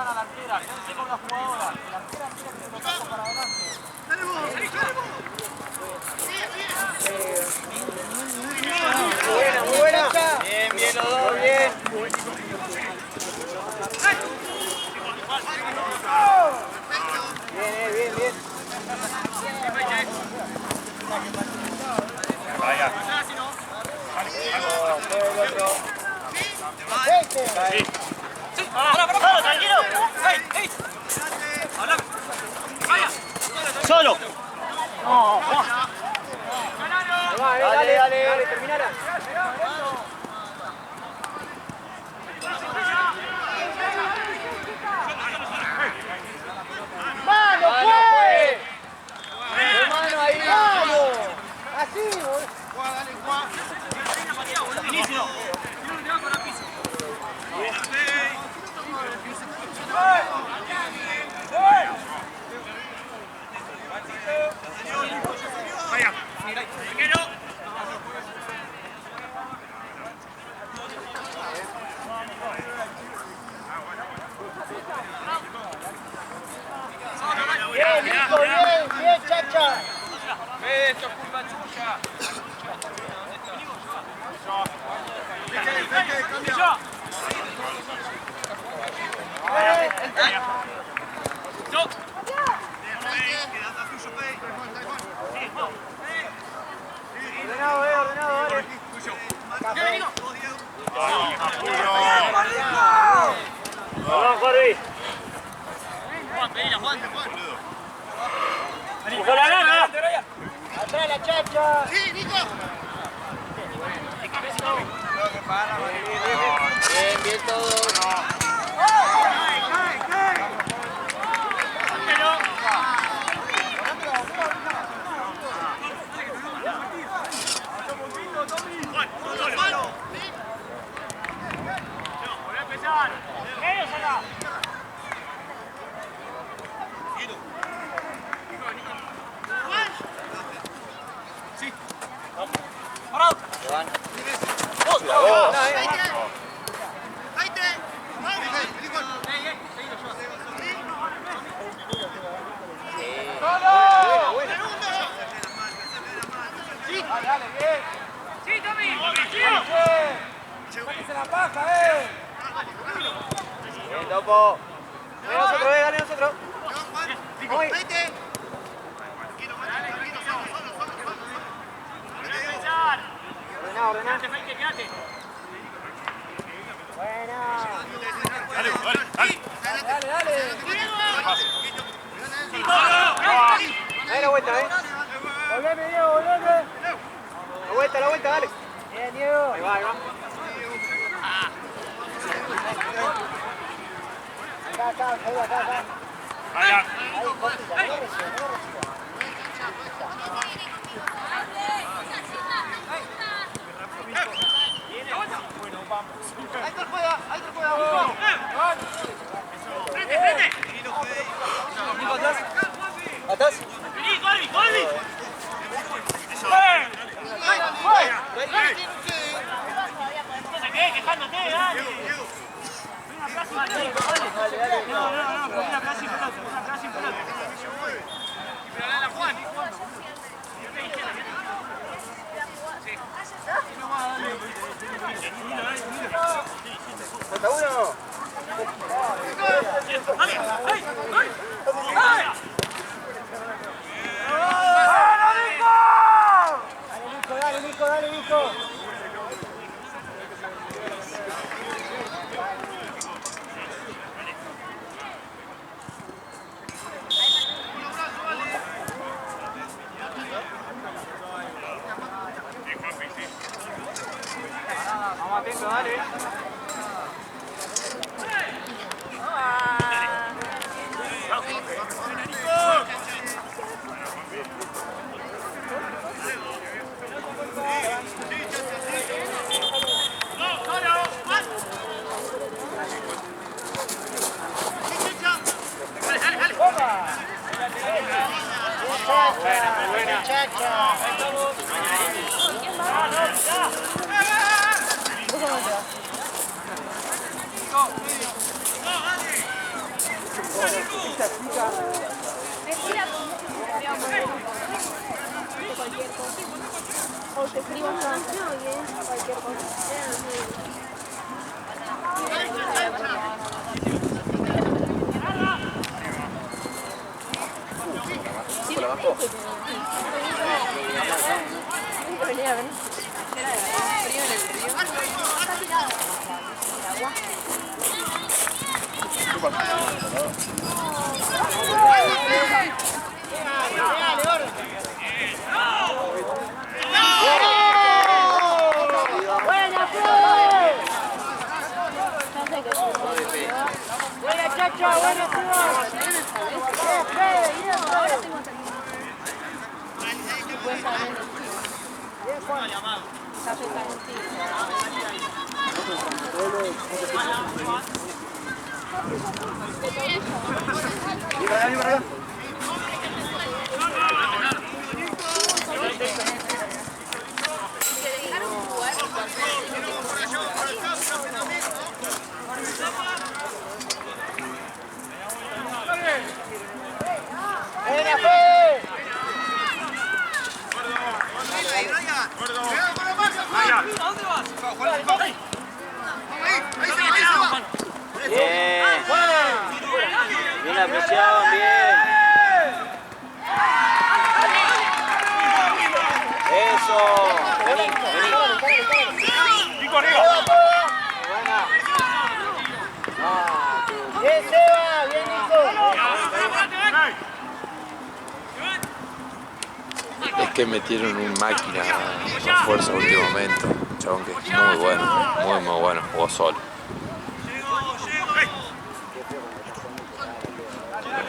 a la arquera, quédense con la jugadora. La arquera tiene que ir tocando para adelante. ¡Dale vos! ¡Dale vos! Buena, muy buena. Bien, bien los dos, bien. Bien, bien. Vaya. Sí. Para, tranquilo. Hey. Habla. Vaya. Solo. No, Dale, terminala. ¡Mano, pues! ¡Hermano, ahí! ¡Vamos! ¡Así, boludo! inicio. Vaya. Bien, Nico, bien, chacha. Esto es culpa tuya. Ordenado, dale. Vamos, Jordi. Juan, pedila, Juan. Busca la gana. Atrás la chacha. ¡Sí, Nico! Bien, todo. Dale, bien. Sí, Tommy. Sáquese la paja, Bien, Topo. Dale nosotros, dale nosotros. Muy. Ordená. Quédate. Buena. Dale. Dale la vuelta, Volveme, Diego, volveme. La vuelta, dale. Bien, Diego. Ahí va. Acá. Vaya. Ahí, cortita, no reciba. Ahí te juega. Frente. Nico, atrás. Atrás. Vení, Goldi. No se quede quejándote, dale. Una plaza y pelota, dale. No, una plaza y pelota. Pero dale a Juan. ¿Falta uno? Dale, Nico. Vamos atento, dale. Buena. Chacha. Cualquier cosa. O te escribo una canción y es cualquier cosa. ¿Se la bajó? Buena chacha, buena Bien apreciado, bien. Eso. Vení, vení. Nico, arriba. Buena. Bien, Seba, bien, Nico. Es que metieron un máquina de fuerza a último momento. Un chabón que es muy bueno, muy bueno, jugó solo.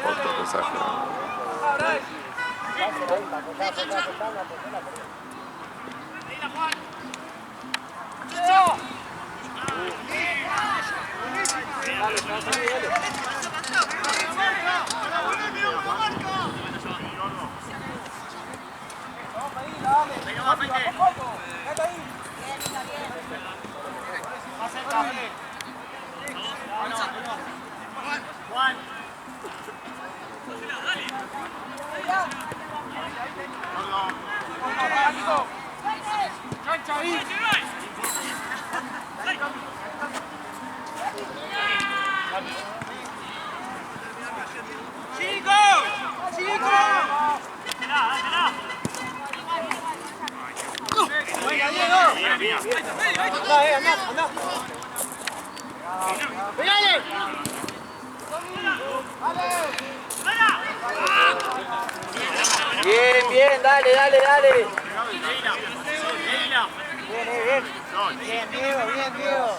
Otro mensaje. Bien, bien, dale, dale, dale. Bien, bien. Bien, Diego, bien, Diego.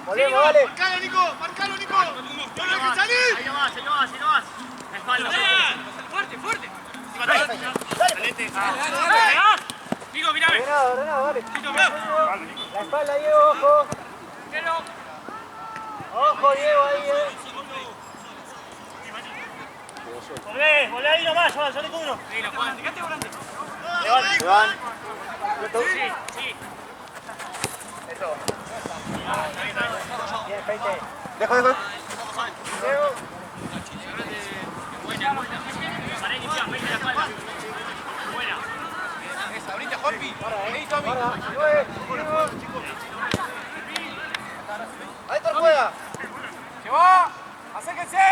Volvemos, dale. Marcalo, Nico, marcalo, Nico. ¡No dejes salir! Ahí nomás, ahí nomás, ahí nomás. Espalda. Fuerte, fuerte. Nico, mirame. Ordenado, ordenado, dale. La espalda, Diego, ojo. Ojo, Diego, ahí, Volvé ahí nomás, Juan, salí con uno. Mira, Juan, fíjate volante. Iván. Sí, sí. Eso. Bien, Peite. Dejo, dejo. Diego. Buena, buena. Para iniciar, peite la espalda. Buena. Esa, ahorita, Juanpi. Ahí, Tommy. Ahí está el juega. ¡Se va! ¡Acérquense!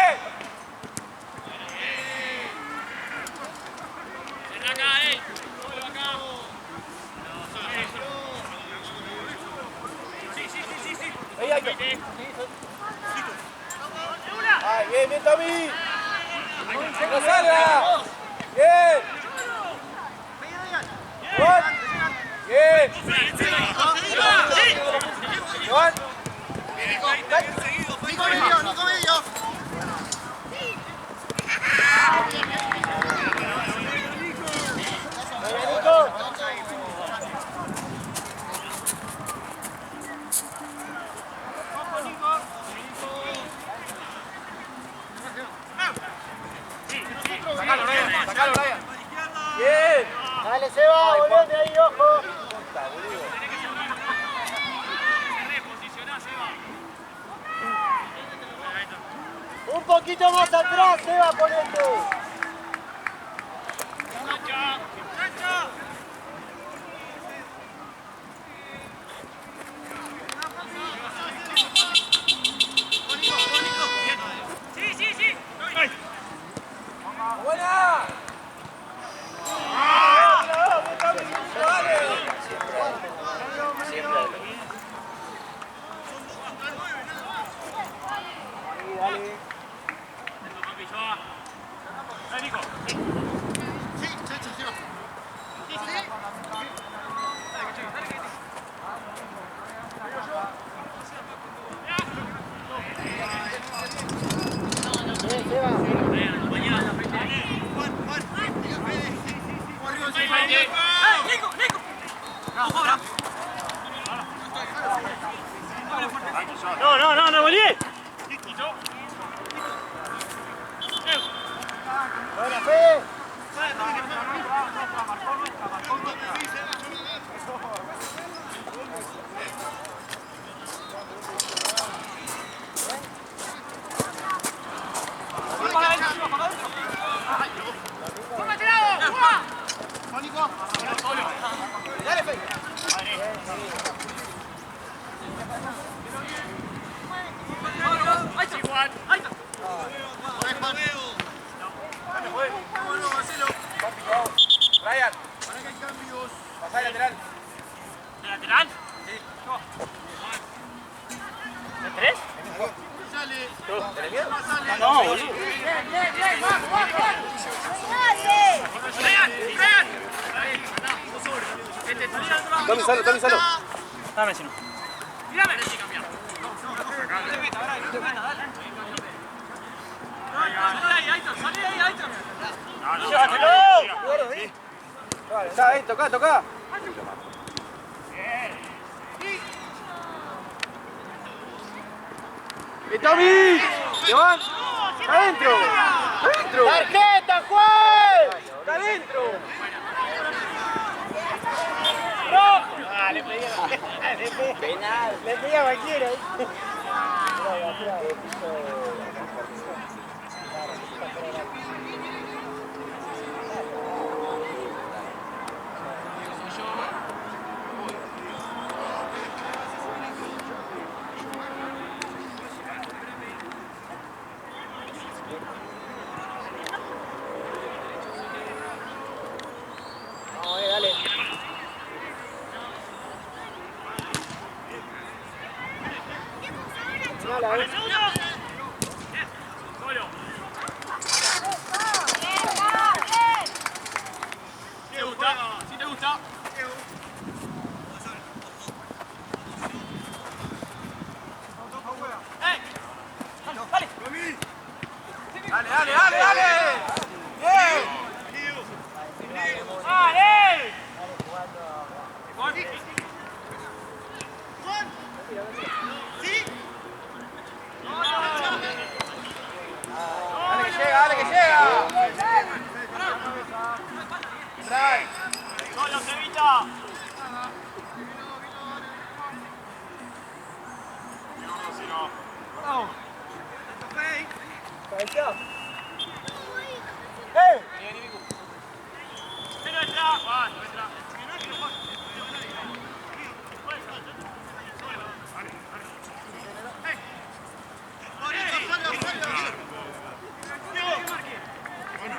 Acá, acá. Sí. Ahí, ahí. Ay, bien, bien, Tommy. ¡No salga! Bien. Juan. Bien. Juan. Nico medio, Nico medio. Sacalo, Brian. Bien. Dale, Seba, volvete ahí, ojo. Un poquito más atrás, Seba, ponete. ¡Buena! No, Bolí. Buena, Fe. Dale, Fe. Brian. Pasá al lateral. ¿De lateral? ¿De tres? ¿Tenés miedo? No, boludo. Tommy solo. Dame, si no. Está ahí, toca. ¡Tommy! ¡Llevan! ¡Adentro! ¡Tarjeta, Juan! ¡Está adentro! ¡No! Le pedí a cualquiera. Dale. Dale. ¿Sí te gusta? Dale. Bien. Dale que llega. Trae. ¡Solo, Sevilla! Cabeza. ¡Eh! ¡Pero entra!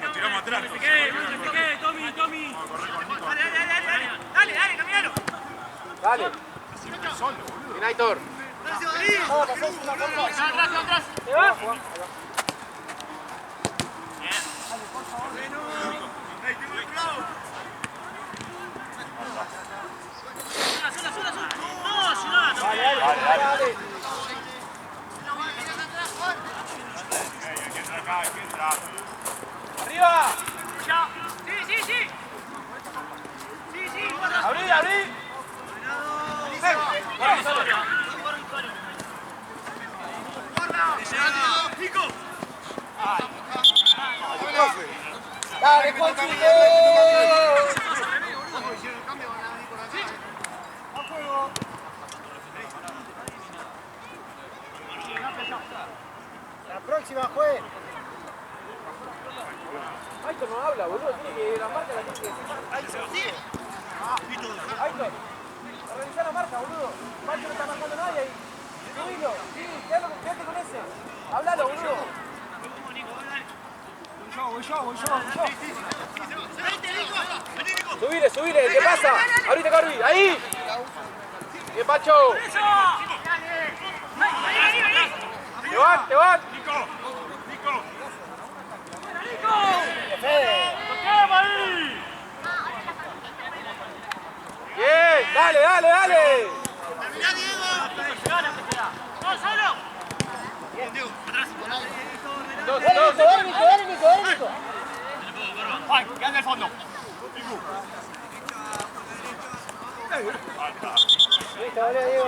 Nos tiramos atrás. ¡No se quede, Tommy! ¡Dale, caminalo! Dale. Bien, Aitor. ¡Atrás! ¿Te va? Dale. ¡Arriba! ¡Ya! ¡Sí! ¡Abrí! Dale, Juancito. La próxima, juez. Aitor no habla, boludo. Tiene que la marca la tiene que decir. Aitor, organizá la marca, boludo. Macho no está marcando nadie ahí. Subilo, sí, quédate con ese. Hablalo, boludo. Voy yo. Subile, ¿qué pasa? Ahorita, Carvi, ahí. Bien, Pacho. Te van. Bien, dale. Terminá, Diego. No, solo. Dos. Dale, Nico. Juan, quédate en el fondo. Listo, vale, Diego.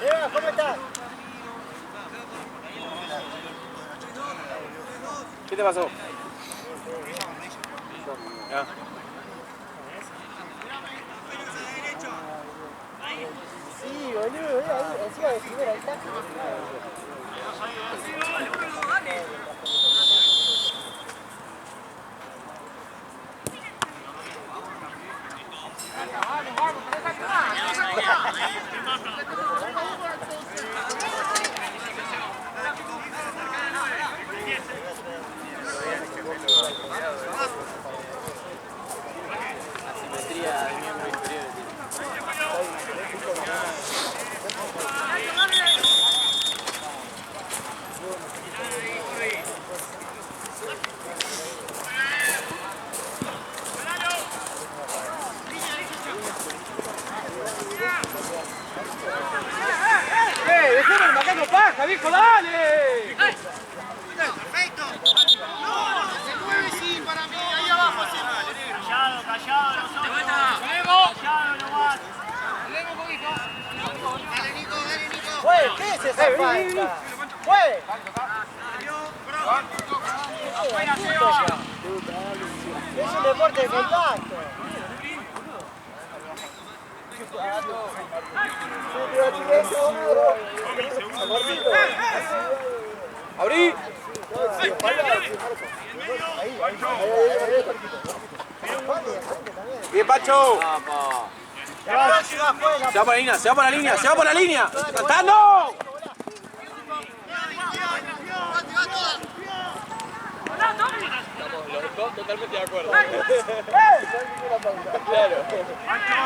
Diego, ¿cómo estás? ¿Qué te pasó? Ya. Sí, boludo, ahí, encima de primera, ahí está. ¡Dejemos el macaco paja, viejo, dale! Perfecto. No, se mueve sí para mí. Ahí abajo sí. Callado. Callado nomás. Dale, Nico. Juez, ¿qué es esa falta? Juez. Es un deporte de contacto. ¡Abrí! Bien, Pacho. Se va por la línea. ¡Cantando! Los dos totalmente de acuerdo. Claro.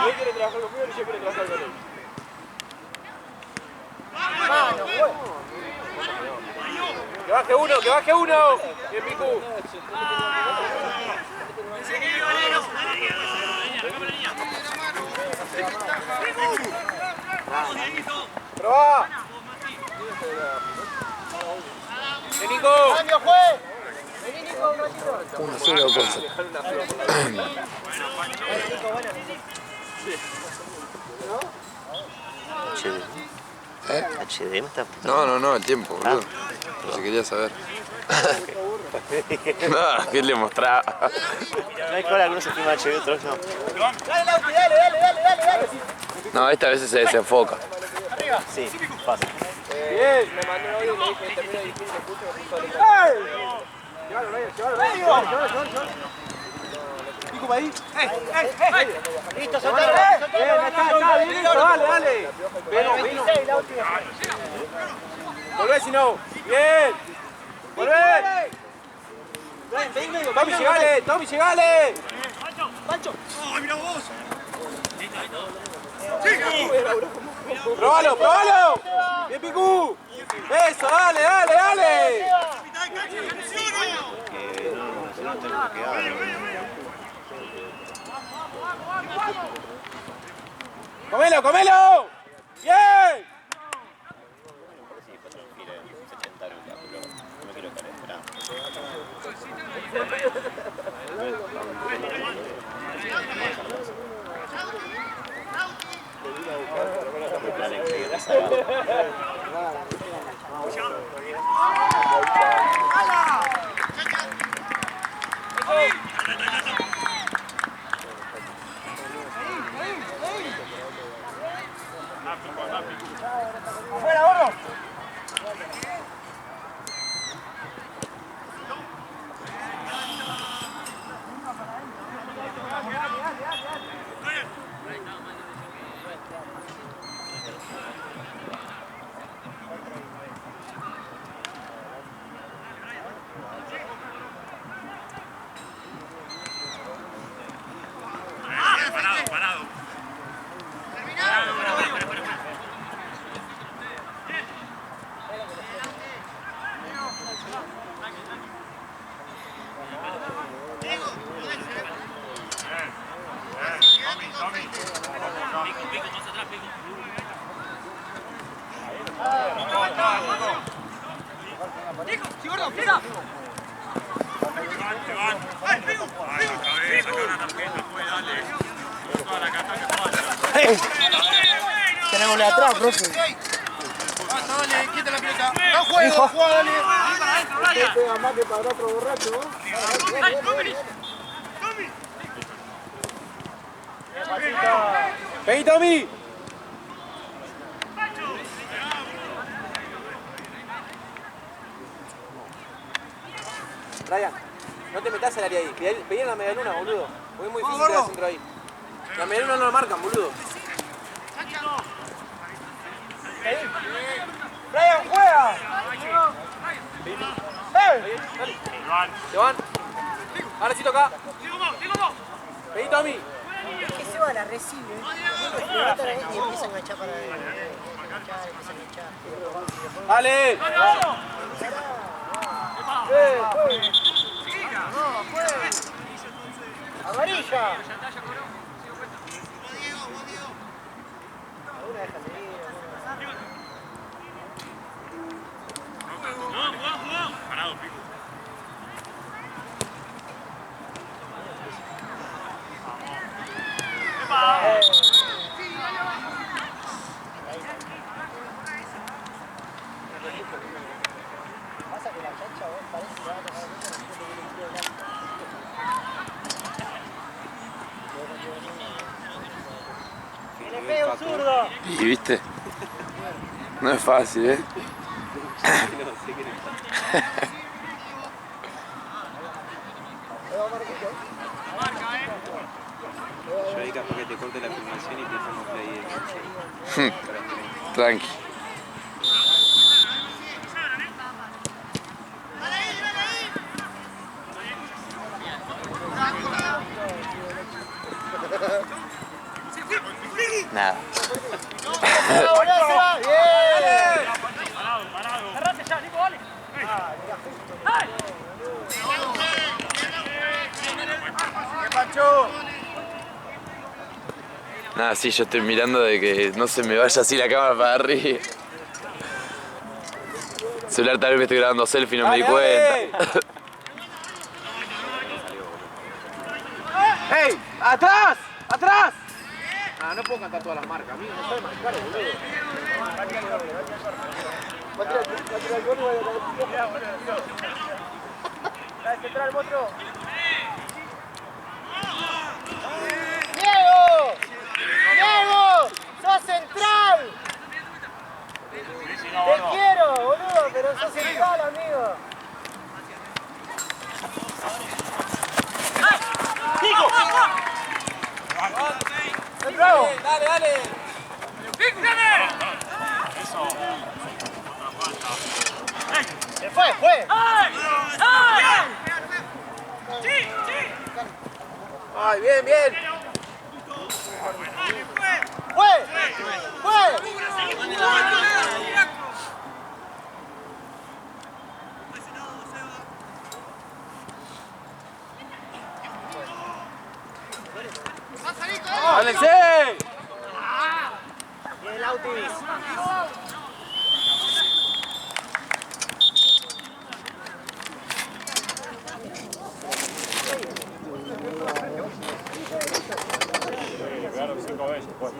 Él quiere trabajar conmigo y yo quiero trabajar con él. Que baje uno. Bien, Picu. Probá. Bien, Nico. ¡Cambio, juez! Vení, Nico, un ratito. 1-0 cosa. HD me está... No, el tiempo, boludo. Pero si quería saber. No, ¿qué le mostraba? No hay cola, algunos se filman HD, otros no. Dale, Lauti, dale. No, esta vez se desenfoca. Sí, fácil. Bien, me mandó un audio y le dije, termina de dirigir y me puso letra. Llévalo. Pico para ahí. Listo, soltalo. Bien, está, bien, dale. Vino. 26, Lauti. Volvé si no. Bien. Volvé. Tommy, llegale. Pancho. Probalo. Bien, Picu. Eso, dale. ¡Comelo! ¡Bien! ¡Fuera, gordo! Tenemos la atrás, profe. Basta, dale, quita la pelota. No juego, juega, dale. Usted pega más que para otro borracho, ¿no? ¡Vení, Tommy! Ryan, no te metas al área ahí. Pedí en la medialuna, boludo. Porque es muy difícil tirar centro ahí. La medialuna no la marcan, boludo. ¡Ryan, juega! Se van. Ahora sí toca. Vení, Tommy. Es que se va, la recibe. Y empiezan a echar para ¡Dale! ¡Amarilla! Parado, pico. Pasa que la chancha parece que va a tocar mucho. ¡Que le pegue un zurdo! Y viste, no es fácil, ¿eh? Yo ahí capaz que te corte la filmación y te dejamos play. Tranqui. Nada. Cerrate ya, Nico, dale. Nada, sí, yo estoy mirando de que no se me vaya así la cámara para arriba. El celular tal vez me estoy grabando selfie y no me di cuenta. ¡Hey! ¡Atrás! ¡Atrás! Ah, no puedo cantar todas las marcas, amigo, no sabe marcar, boludo. Va a tirar el gol y va a tirar el gol. ¡Dale, central, monstruo! ¡Diego! ¡Diego! ¡Sos central! Te quiero, boludo, pero sos central, amigo. ¡Bravo! ¡Dale, dale! ¡Se fue, fue! ¡Ay, bien, bien! ¡Fue! ¡Fue! ¡Válense! Bien, el Autis. Pegaron 5 veces, pues.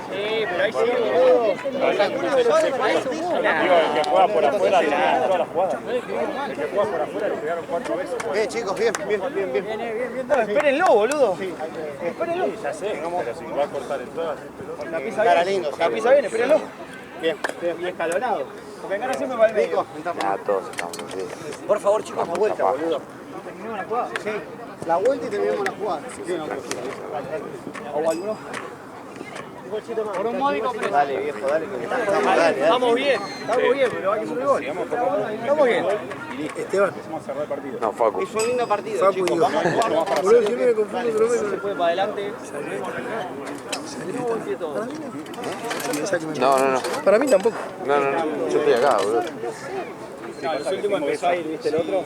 Sí, pero ahí sí, boludo. Digo, el que juega por afuera le pegaron todas las jugadas. El que juega por afuera le pegaron 4 veces. Bien, chicos, bien. No, espérenlo, boludo. Espérenlo. Sí, ya sé, pero si va a cortar en todas. La pisa bien. La pisa bien, espérenlo. Bien. Y escalonado. Porque acá siempre va el médico. Nada, todos estamos así. Por favor, chicos, una vuelta, boludo. ¿Terminamos la jugada? Sí. La vuelta y terminamos la jugada. ¿O alguno? Por un módico, pero... Dale, viejo, dale. Estamos bien, pero hay que subir gol. Estamos bien. Esteban. Empezamos a cerrar el partido. No, Facu. Es un lindo partido, chicos. Vamos a jugar. Boludo, siempre me confundo, pero Se fue para adelante. No. para mí tampoco. No. Yo estoy acá, boludo. No, los últimos empezó a ir, ¿viste el otro?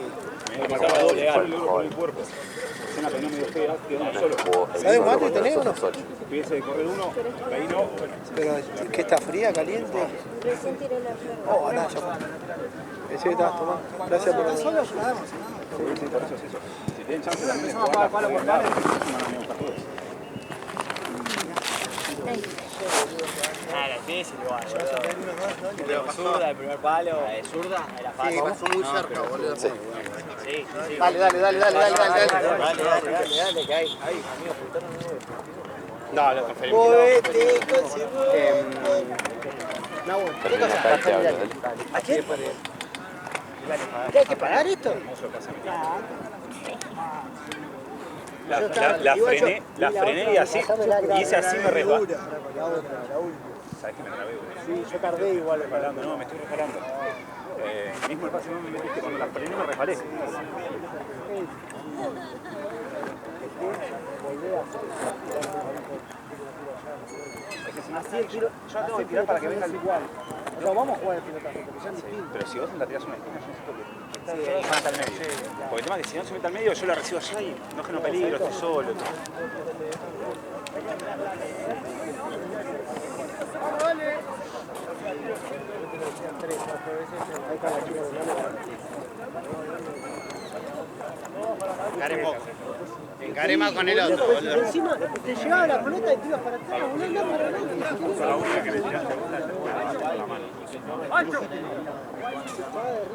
Me marcaba doble con el cuerpo. Escena que no me dio fea, quedó uno solo. ¿Sabes cuánto tenés o no? Pudiese correr uno, ahí no. Pero, ¿qué está fría, caliente? Presentir el enfermo. Oh, nada, ya fue. Ese que estabas tomando. Gracias por el... Sí, por eso es eso. Si tienen chance también de jugar la jugada, van a buscar todos. Ah, la difícil igual. Zurda, el primer palo. Zurda, era fácil. Pasó muy cerca, boludo. Sí. Dale, que hay. No, lo transferimos. ¿Qué cosa? ¿A quién? ¿Qué hay que pagar esto? La frené y así, hice así me resbalé. La otra. ¿Sabes que me trabé? Sí, yo tardé igual. No, me estoy resbalando. Mismo el pase no me metiste, cuando la frené me resbalé. Así el tiro. Yo tengo que tirar para que venga el igual. No, vamos a jugar el pilotazo, porque son distintos. Pero si vos la tirás una esquina, yo necesito que está al medio. Porque el tema es que si no se mete al medio, yo la recibo allá y no es que no peligro, estoy solo. Encaremos con el otro, boludo. Encima, te llegaba la pelota y te ibas para atrás, boludo. No, para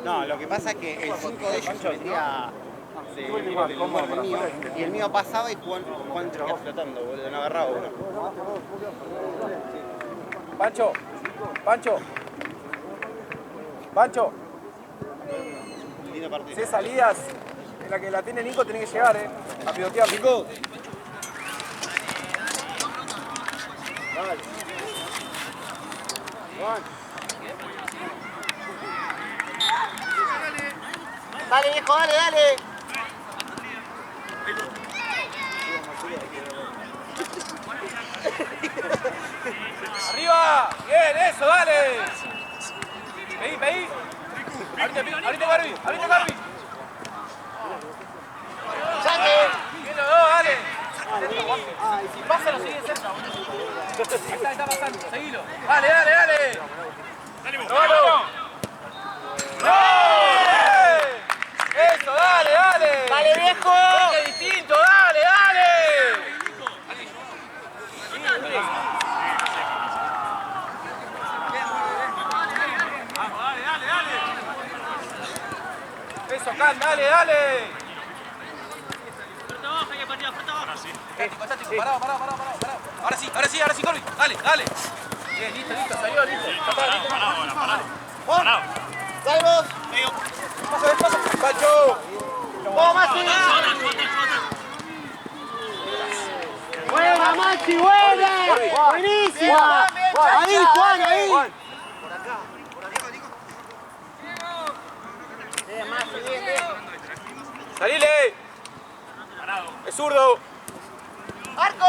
No, lo que pasa es que el 5 de ellos se metía del mío, y el mío pasaba y Juan seguía flotando, boludo, no agarraba uno. Pancho, Lindo partido. si es salidas en la que la tiene Nico, tiene que llegar, a pilotear. Nico. Dale, viejo, dale. ¡Arriba! ¡Bien, eso, dale! Pedí. Ahorita Garbi. Bien los dos, dale. Y si pasa, lo sigue cerca, boludo. Está pasando, seguilo. Dale. ¡Probalo! ¡No! ¡Eso, dale! Dale, viejo. ¡Qué distinto, dale! Eso, Can, dale. Fuerte abajo, hay que partir, fuerte abajo. Sí. Pará. Ahora sí, Corby. Dale. Bien, listo, salió, listo. Juan, dale vos. Pasa. Pancho. Vamos, Maxi. Buena, Maxi, buena. Buenísima. Ahí, Juan, ahí. Por acá. Bien, Maxi, bien. Salile. Es zurdo. ¡Arco!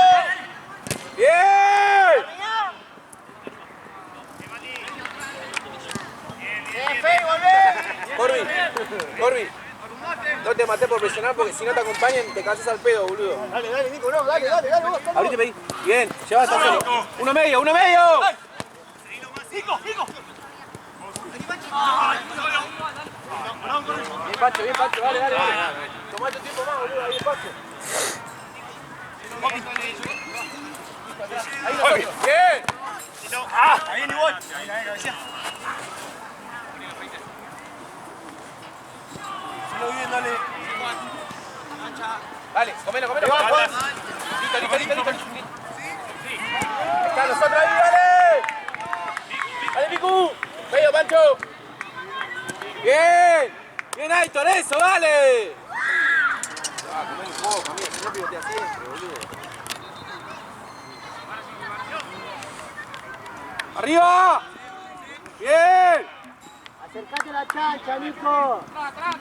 Bien. Bien, Fey, volvé. Corby. No te maté por presionar porque si no te acompañan te cansas al pedo, boludo. Dale, Nico, no, dale, vos. Ahorita pedí. Bien, lleva hasta solo. Uno medio. Nico. Bien, Pancho, dale. Tomá tu tiempo más, boludo, ahí Pancho. Ahí nosotros. Bien. Ahí viene igual. Ahí, cabecea. Solo bien, dale. Dale, comelo. Listo. Están los otros ahí, dale. Dale, Picu. Medio, Pancho. Bien, Aitor, eso, dale. Comelo un poco, amigo, si no pivotea siempre, boludo. ¡Arriba! ¡Bien! Acercate a la chancha, Nico. Atrás.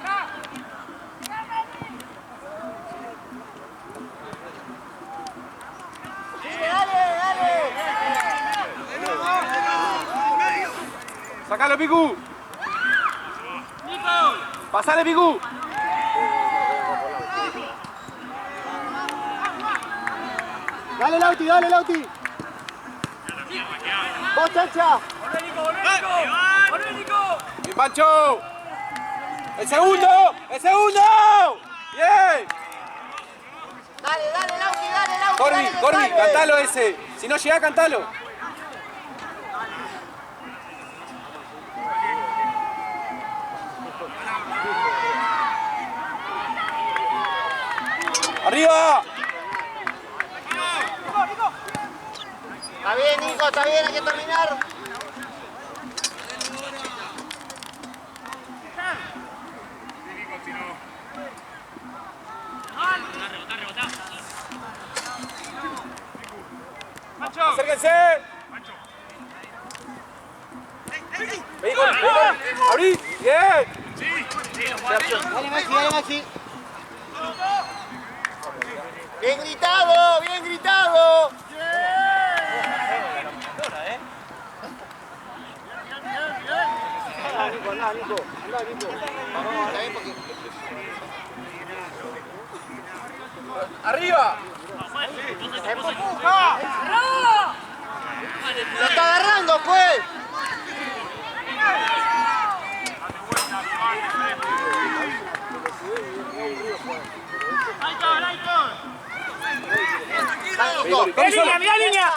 Dale. ¡Sacalo, Picu! ¡Pasale, Picu! Dale, Lauti. Vos, chancha. ¡Volvé, Nico! ¡Bien, Pancho! ¡El segundo! ¡Bien! Dale, Lauti. Corbi, cantalo ese. Si no llega, cantalo. ¡Arriba! Está bien, Nico, hay que terminar. ¡Acérquense! Vení, abrí, bien. Dale, Maxi. Bien gritado. Andá, Nico. ¡Arriba! ¡Lo está agarrando, pues! ¡Mirá línea!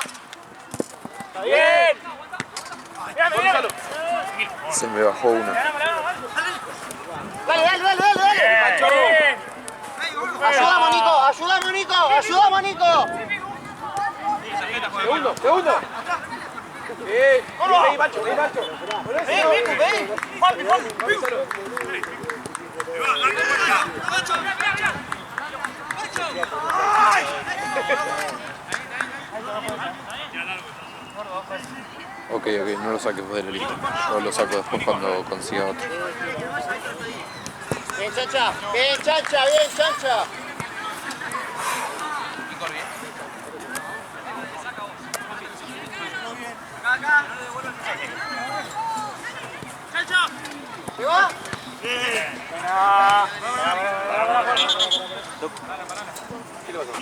¡Bien! Mirá. Se me bajó una. Dale. Ayudamos, Nico. Segundo. Vení, Pancho. Ven. Ok, no lo saques vos de la lista. Yo lo saco después cuando consiga otro. Bien, chancha. ¿Se va? ¿Qué le pasó?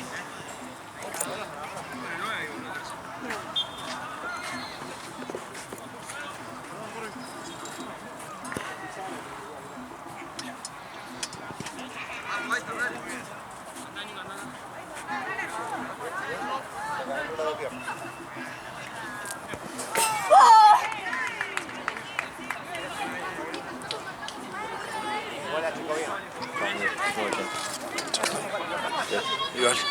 Y vale.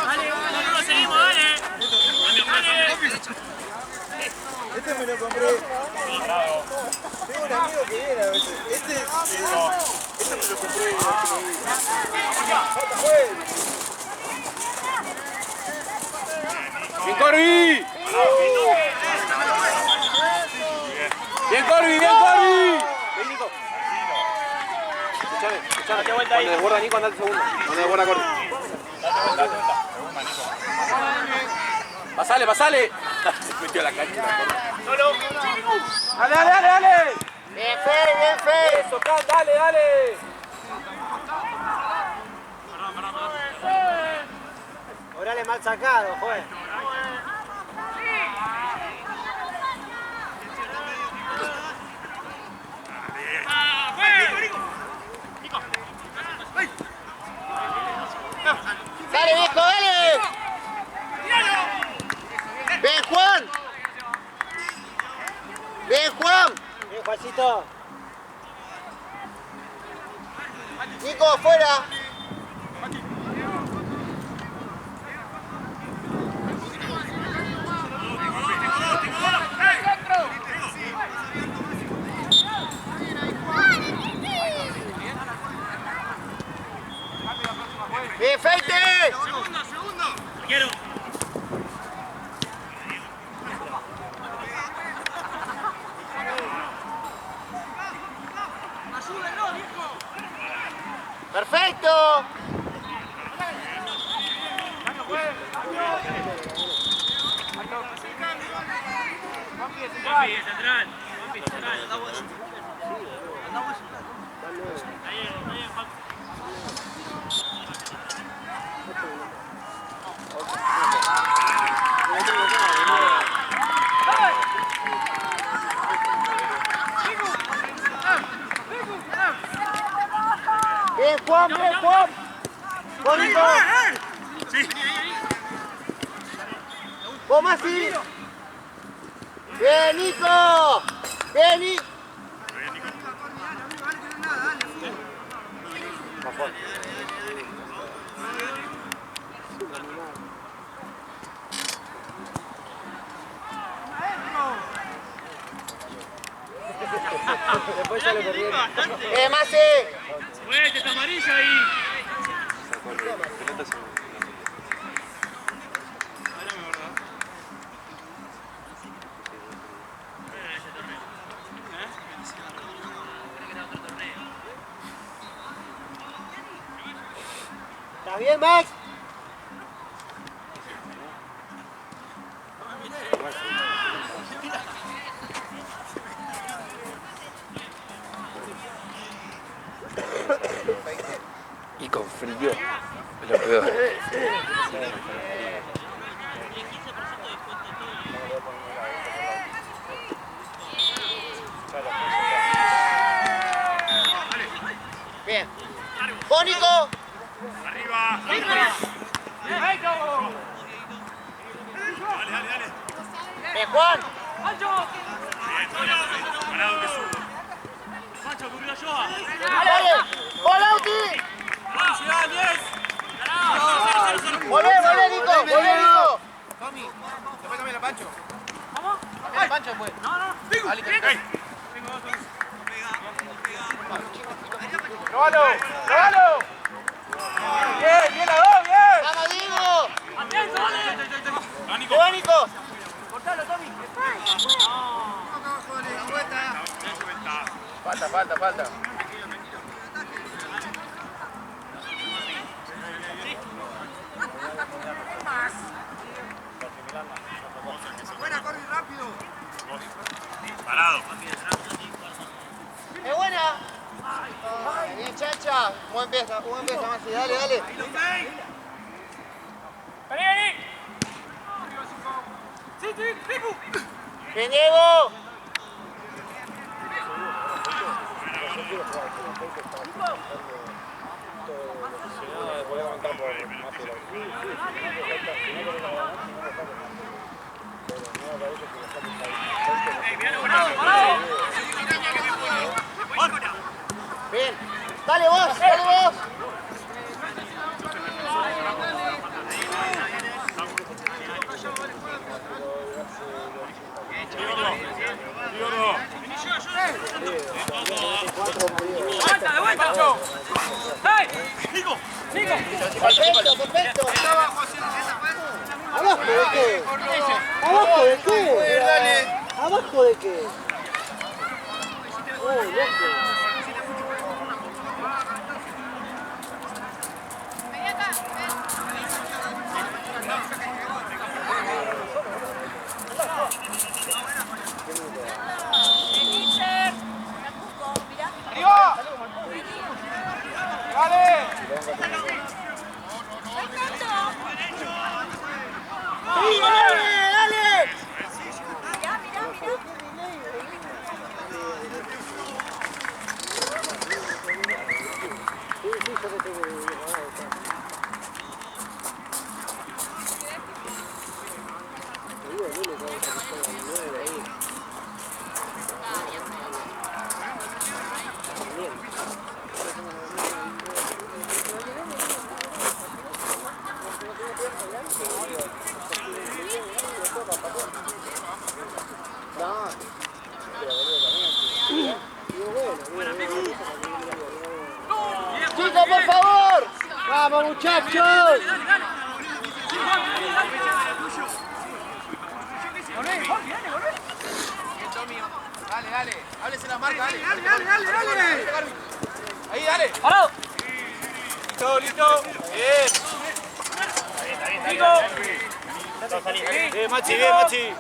Dale, seguimos, dale. Este me lo compré. Tengo un amigo que viene a veces. Este me lo compré. ¡Bien, Corbi! ¡Bien, Corbi! ¡Ven, Nico! Escuchame. Cuando desborda Nico, andate segundo. Cuando desborda Corbi. ¡Pasale! Se metió a la cancha. Solo. ¡Dale! Bien, Fe. Eso, dale. Orale mal sacado, juez. Nico, afuera. ¡Bien, Feite! Segundo. Quiero. ¡Perfecto! Papi, central. ¡Bien, Juan! ¡Bien, Juan! ¡Bonito! Sí. ¡Vos, Masi! ¡Bien, Nico! ¡Bien, Nico! Después sale corriendo. Masi! Fuerte, está amarillo ahí. ¿Estás bien, Max? Y con frío, es lo peor. Bien. ¡Bónico! Arriba. ¡Bien, Juan! Parado que subo. Mancho, cubrió Joa. ¡Dale! ¡Volauti! ¡Volé, Nico! ¡Volé, Nico! Tommy, después también la Pancho. ¿Cómo? La Pancho después. No. Dale, ¡Probalo! Bien, la dos, bien. ¡Vamos, Diego! ¡Atento, dale! ¡Te va, Nico! ¡Cortalo, Tommy! Falta. Parado. ¡Es buena! Bien, Chacha. Buen pieza, Masi. Dale. ¡Vení! ¡Bien, Diego! Bien. Dale vos. ¡De vuelta! ¡Hey! ¡Nico! Perfecto. ¿Abajo de qué? ¿Abajo de qué? Oh, loco. ¡Arriba! ¡Dale! ¡Sí, dale! Chicos, por favor. Vamos, muchachos. Dale, háblese la marca, dale. Ahí, dale. ¡Parado! Listo. Bien. ¡Digo! Bien, Machi, bien, Machi.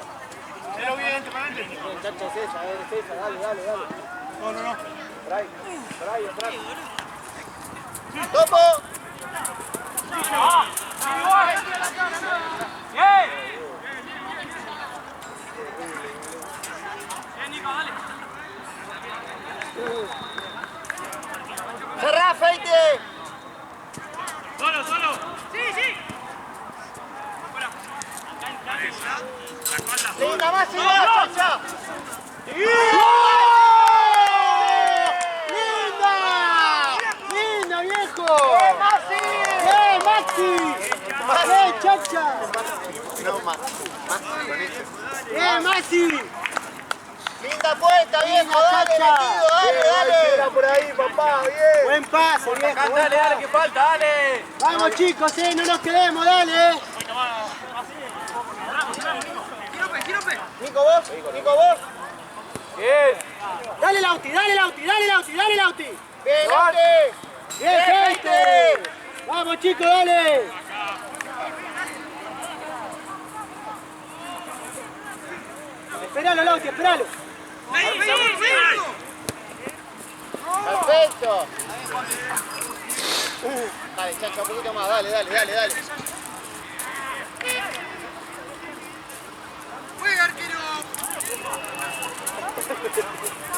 Pero bien, te parece. Muchachos, esa, dale. No. Trae. Topo. ¡Bien! Nico, dale. Cerrá, Feite. Solo. Sí. Linda, Maxi, va, chacha. ¡Linda, viejo! ¡Bien, Maxi! ¡Bien, chacha! No, Maxi. ¡Bien, Maxi! Linda puesta, viejo, dale, metido, dale. por ahí, papá, bien. Buen pase, viejo. Dale, que falta, dale. Vamos, chicos, no nos quedemos, dale. Nico, vos. Bien. Dale, Lauti. Bien, dale. Bien, gente. Vamos, chicos, dale. Esperalo, Lauti, esperalo. Perfecto. Dale, chacha, un poquito más, dale.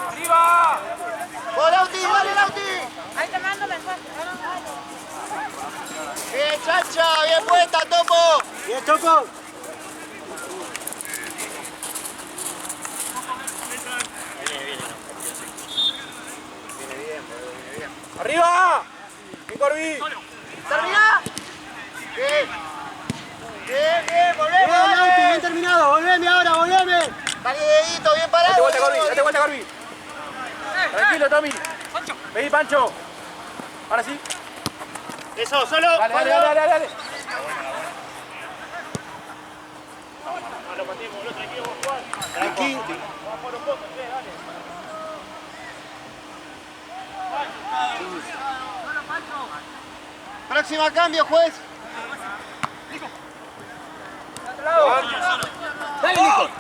Arriba. ¡Oh, Lauti! Ahí te mando mensaje. Bien, chacha, bien puesta, Topo. Bien, Choco. Arriba. Nico Orbi. ¡Termina! Bien, volvemos, Bien, Lauti, dale. bien terminado. Volveme ahora, volveme. Dale, dedito, bien parado. Date vuelta, Corbi. Tranquilo, Tommy. Vení, Pancho. Ahora sí. Eso, solo. Dale. Tranquilo. Próxima cambio, juez.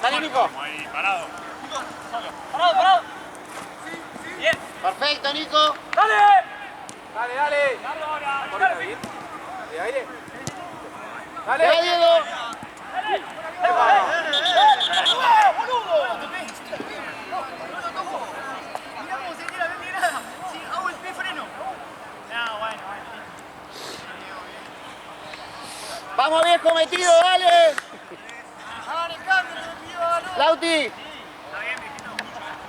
Dale, Nico. Parado. Perfecto, Nico. Dale. Dale ahora. De aire. Dale, Diego. Mirá cómo se tira, ven, mirá. Si hago el pie freno. No, bueno. Vamos, viejo, metido, dale. Lauti. Está bien, viejito.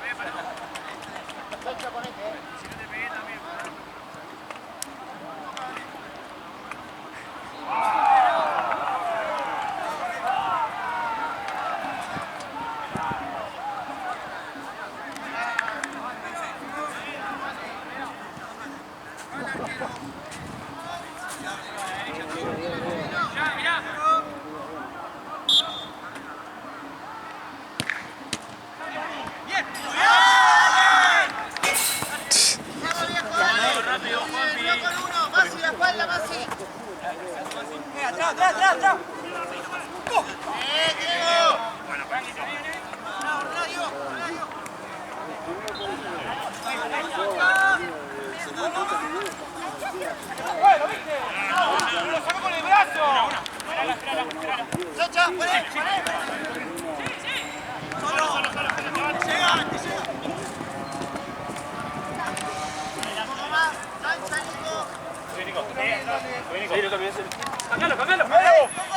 Ve, parado. Chacha, ponete, Si no te pegué también, parado. Mirá. Atrás. Bueno, viste. Lo sacó con el brazo. Chacha, poné.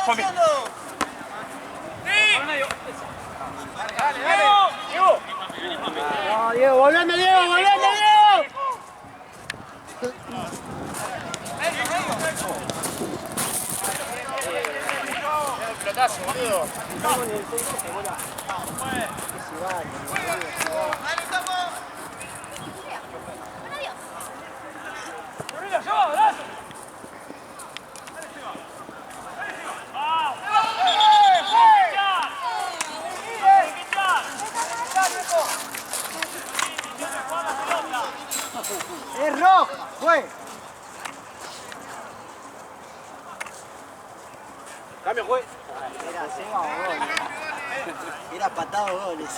Cambialo. Dale. Diego. No, Diego, volveme, Diego. Pelotazo, boludo. Es roja, fue. Cambio, juez. Era Seba o gol. Era patado o goles.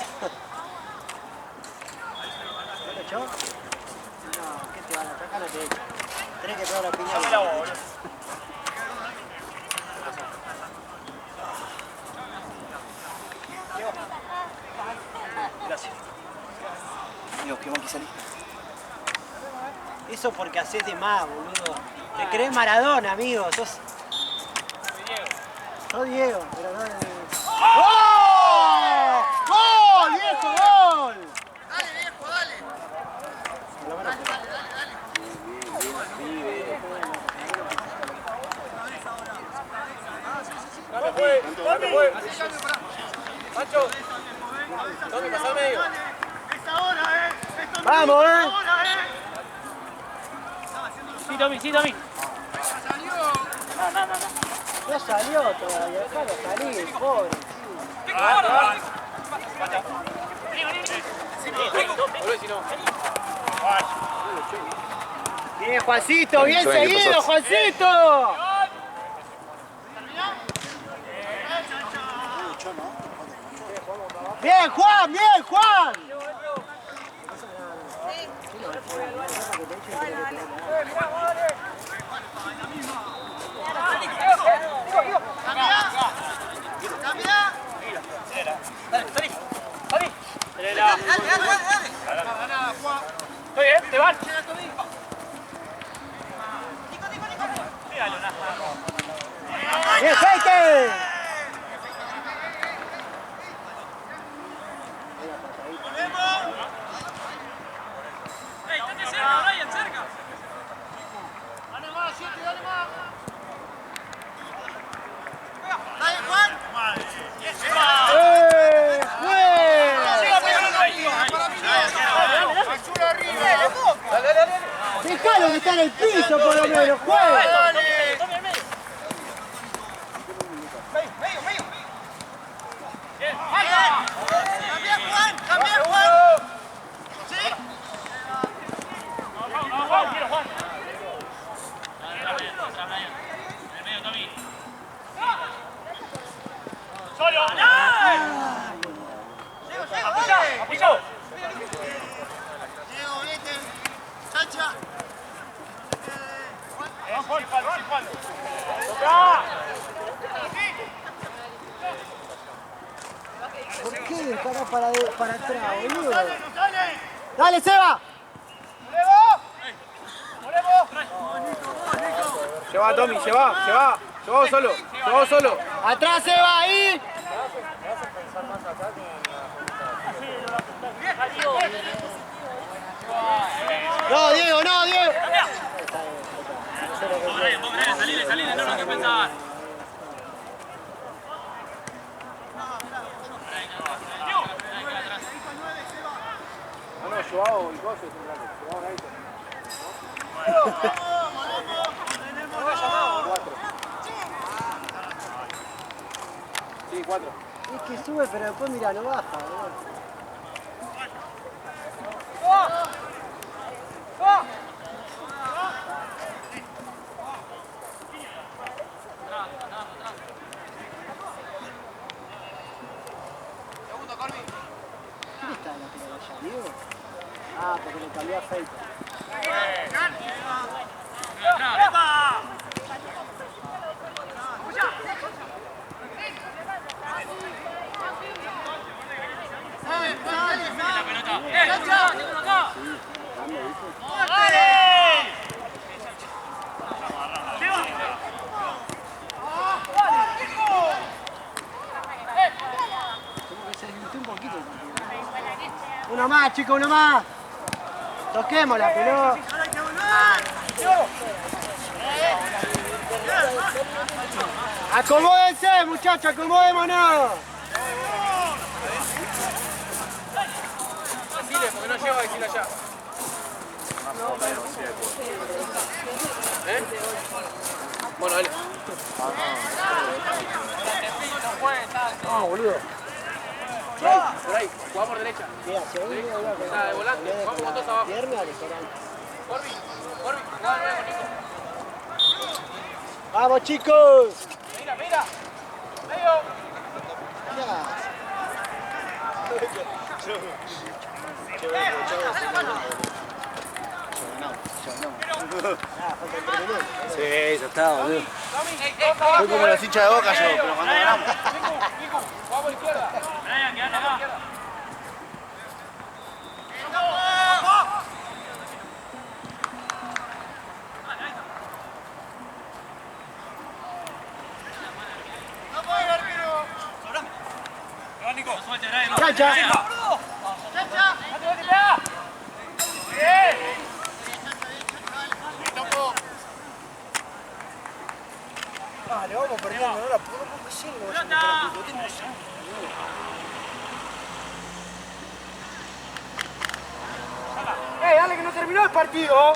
¿No lo echó? No, ¿qué te van a echar? Acá no te echan. Tenés que pegar la piña. Dame la bola, boludo. Gracias. Dios, qué mal que salí. Eso porque haces de más, boludo. Te crees Maradona, amigo. Sos Diego, pero no de... ¡Oh! ¡Gol, viejo, gol! Dale, viejo, dale. Cambio, juez. Cambio, juez. Pancho. Tommy, pasá al medio. ¡Vamos, Sí, Tommy, sí, Tommy. No salió todavía, déjalo salir, pobre. Bien, Juancito, bien Suena que seguido, pasó. Juancito. Bien, Juan, bien, Juan. Estoy bien, te van. Bien, Feite. Dale, Juan. Dejalo que está en el piso por lo menos, juega. Cambia, Juan. Cambia, Juan. Sí. Juan, quiero Juan. ¡Solo! ¡Apoyó! Diego, vete. Chacha. Juan, Juan. ¿Por qué disparar para atrás, boludo? ¡Dale, Seba! Lleva, Tommy, lleva. Lleva solo. ¡Atrás, Seba, ahí! No, Diego, no, Diego. Salile, no que pensar. No, Joao y cosas, es un grande. Joao Naito. Sí, 4. Es que sube, pero después mira, no baja, boludo. ¿Quién está en la pelota allá, Diego? Ah, porque le cambió a Feito. Como que se desvirtió un poquito el partido. Uno más, chicos, uno más. Toquemos la pelota. Acomódense, muchachos, acomodémonos. Decile, porque no lleva a decirle allá. ¿Eh? Bueno, dale. No, boludo. Por ahí, jugamos por derecha. Mira, si ahí Está de volante, vamos todos abajo. Viernes al restaurante. ¡Vamos, chicos! Mira, mira. Medio. Sí, ya está, boludo. Soy como los hinchas de Boca yo, pero cuando ganamos. Vamos a la izquierda. Brian, quédate acá. ¡Chacha! Vale, vamos perdiendo ahora. ¿Por qué sí? Dale que no terminó el partido.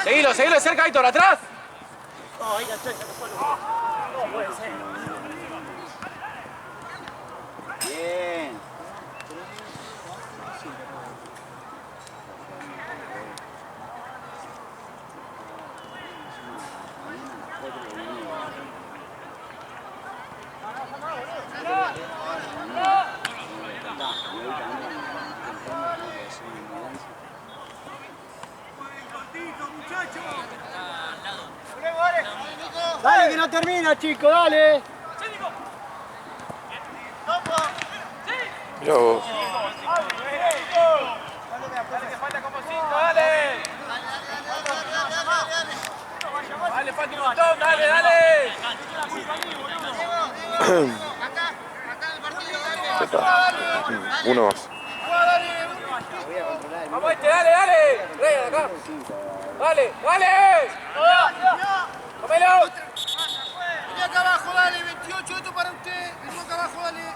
Seguilo, seguilo de cerca, Aitor, atrás. Bien. Dale que no termina, chicos, dale. Mirá vos. Dale que falta como 5, dale. Dale, falta un montón, dale, dale. Ya está. Uno más. Vamos dale, dale. Rey, acá. Dale, dale. ¡Comelo! Vení acá abajo, dale, 28, esto para usted. Vení acá abajo, dale.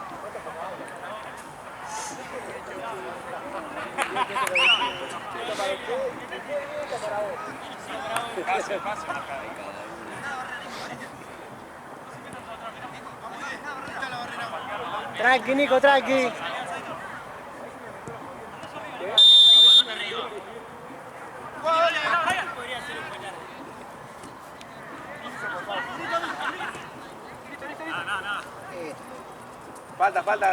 Tranqui, Nico, tranqui. Falta.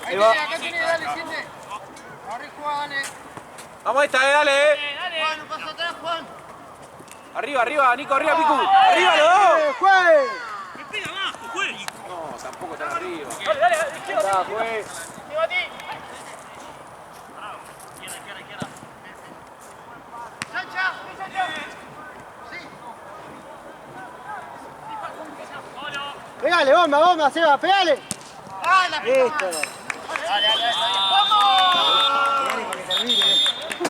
Ahí va. Acá tenés, dale, siente. Ahora Juan, dale. Vamos esta, dale. Juan, no pasa atrás, Juan. Arriba, Nico, arriba, Picu. Arriba los dos. ¡Juez! No, tampoco están arriba. Dale, izquierda. Juez. Chacha. Pegale, bomba, Seba, pegale. ¡Ah, la Listo. Dale. ¡Vamos!